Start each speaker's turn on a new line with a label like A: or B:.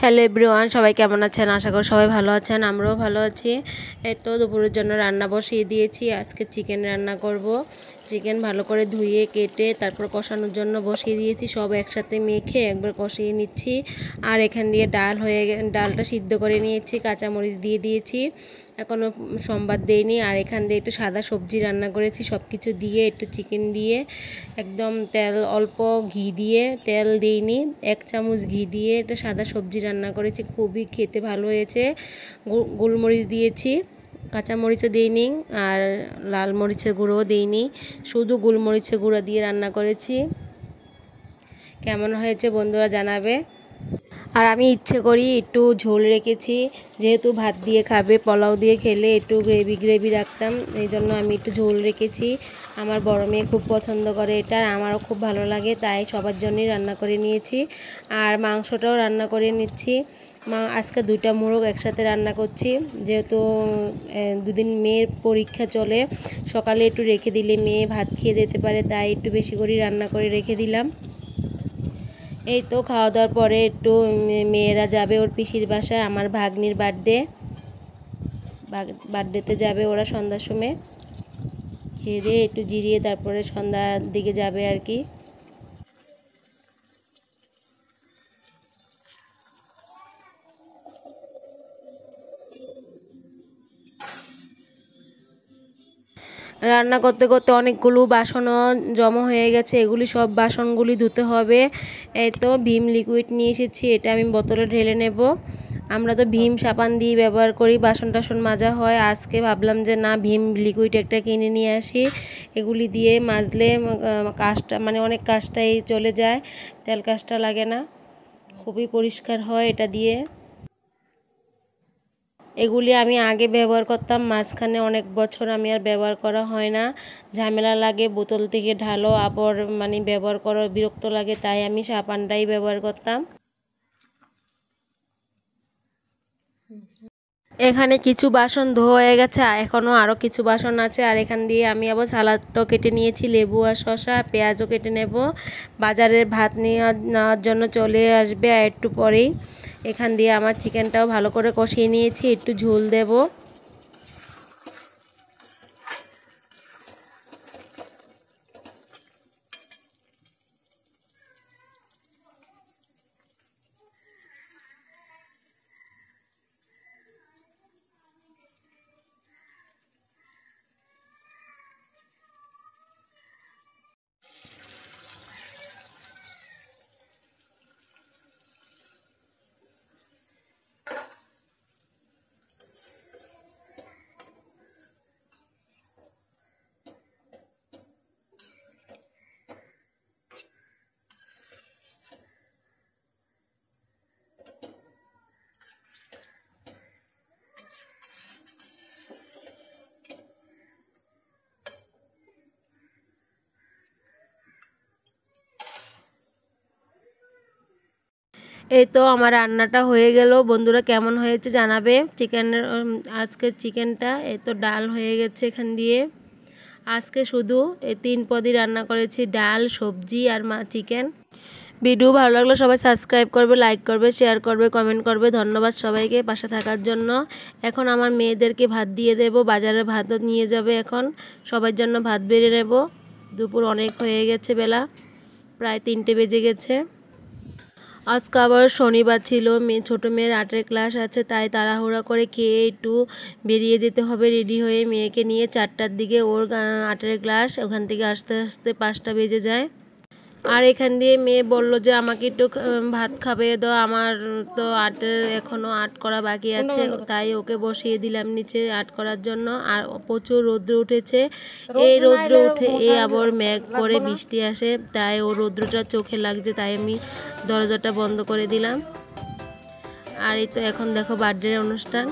A: Hello everyone, সবাই কেমন আছেন? আশা করি সবাই ভালো আছেন, আমরাও ভালো আছি। এই তো দুপুরের জন্য রান্না বসিয়ে দিয়েছি। আজকে চিকেন রান্না করব। চিকেন ভালো করে ধুয়ে কেটে তারপর কষানোর জন্য বসিয়ে দিয়েছি। সব একসাথে মেখে একবার কষিয়ে নিচ্ছি। আর এখান দিয়ে ডালটা সিদ্ধ করে নিয়েছি, কাঁচামরিচ দিয়ে দিয়েছি, এখনও সম্বাদ দেইনি। আর এখান দিয়ে একটু সাদা সবজি রান্না করেছি, সব কিছু দিয়ে একটু চিকেন দিয়ে একদম তেল অল্প ঘি দিয়ে, তেল দিইনি, 1 চামচ ঘি দিয়ে একটা সাদা সবজি রান্না করেছি। খুবই খেতে ভালো হয়েছে। গোলমরিচ দিয়েছি, কাঁচামরিচও দিইনি, আর লাল মরিচের গুঁড়োও দিইনি, শুধু গোলমরিচের গুঁড়ো দিয়ে রান্না করেছি। কেমন হয়েছে বন্ধুরা জানাবে। আর আমি ইচ্ছে করি একটু ঝোল রেখেছি, যেহেতু ভাত দিয়ে খাবে, পোলাও দিয়ে খেলে একটু গ্রেভি রাখতাম, এই জন্য আমি একটু ঝোল রেখেছি। আমার বড় মেয়ে খুব পছন্দ করে এটা, আমারও খুব ভালো লাগে, তাই সবার জন্যই রান্না করে নিয়েছি। আর মাংসটাও রান্না করে নিচ্ছি। আজকে 2টা মোরগ একসাথে রান্না করছি, যেহেতু 2 দিন মেয়ের পরীক্ষা চলে, সকালে একটু রেখে দিলে মেয়ে ভাত খেয়ে যেতে পারে, তাই একটু বেশি করে রান্না করে রেখে দিলাম। এই তো খাওয়া দাওয়ার পরে একটু মেয়েরা যাবে ওর পিসির বাসায়, আমার ভাগ্নির বার্থডেতে যাবে ওরা সন্ধ্যার সময়। খেয়ে দিয়ে একটু জিরিয়ে তারপরে সন্ধ্যার দিকে যাবে আর কি। রান্না করতে করতে অনেকগুলো বাসনও জমা হয়ে গেছে, এগুলি সব বাসনগুলি ধুতে হবে। এই তো ভীম লিকুইড নিয়ে এসেছি, এটা আমি বোতলে ঢেলে নেব। আমরা তো ভীম সাবান দিয়ে ব্যবহার করি, বাসন টাসন মাজা হয়। আজকে ভাবলাম যে না, ভীম লিকুইড একটা কিনে নিয়ে আসি, এগুলি দিয়ে মাজলে কাজটা অনেক কাজটাই চলে যায়, তেল কাজটা লাগে না, খুবই পরিষ্কার হয় এটা দিয়ে। এগুলি আমি আগে ব্যবহার করতাম, মাঝখানে অনেক বছর আমি আর ব্যবহার করা হয় না, ঝামেলা লাগে, বোতল থেকে ঢালো আবার ব্যবহার করা বিরক্ত লাগে, তাই আমি সাবানটাই ব্যবহার করতাম। এখানে কিছু বাসন ধোয়া হয়ে গেছে, এখনও আরও কিছু বাসন আছে। আর এখান দিয়ে আমি আবার সালাদটাও কেটে নিয়েছি, লেবু আর শসা আর পেঁয়াজও কেটে নেব। বাজারের ভাত নেওয়ার জন্য চলে আসবে আর একটু পরেই। এখান দিয়ে আমার চিকেনটাও ভালো করে কষিয়ে নিয়েছি, একটু ঝোল দেব। এই তো আমার রান্নাটা হয়ে গেল। বন্ধুরা কেমন হয়েছে জানাবে। আজকের চিকেনটা এই তো ডাল হয়ে গেছে এখান দিয়ে। আজকে শুধু এই 3 পদই রান্না করেছি, ডাল, সবজি আর চিকেন। ভিডিও ভালো লাগলে সবাই সাবস্ক্রাইব করবে, লাইক করবে, শেয়ার করবে, কমেন্ট করবে। ধন্যবাদ সবাইকে পাশে থাকার জন্য। এখন আমার মেয়েদেরকে ভাত দিয়ে দেব, বাজারে ভাতও নিয়ে যাবে, এখন সবার জন্য ভাত বেড়ে নেব। দুপুর অনেক হয়ে গেছে, বেলা প্রায় 3টে বেজে গেছে। আজকে আবার শনিবার ছিল, ছোটো মেয়ের আর্টের ক্লাস আছে, তাই তাড়াহুড়া করে খেয়ে একটু বেরিয়ে যেতে হবে রেডি হয়ে। মেয়েকে নিয়ে 4টার দিকে ওর আর্টের ক্লাস, ওখান থেকে আসতে আসতে 5টা বেজে যায়। আর এখান দিয়ে মেয়ে বলল যে আমাকে একটু ভাত খাইয়ে দাও, আমার তো এখনও আর্ট করা বাকি আছে, তাই ওকে বসিয়ে দিলাম নিচে আর্ট করার জন্য। আর প্রচুর রৌদ্র উঠেছে, এই রৌদ্র উঠে আবার মেঘ করে বৃষ্টি আসে, তাই ও রৌদ্রটা চোখে লাগছে, তাই আমি দরজাটা বন্ধ করে দিলাম। আর এই তো এখন দেখো বার্থডে অনুষ্ঠান।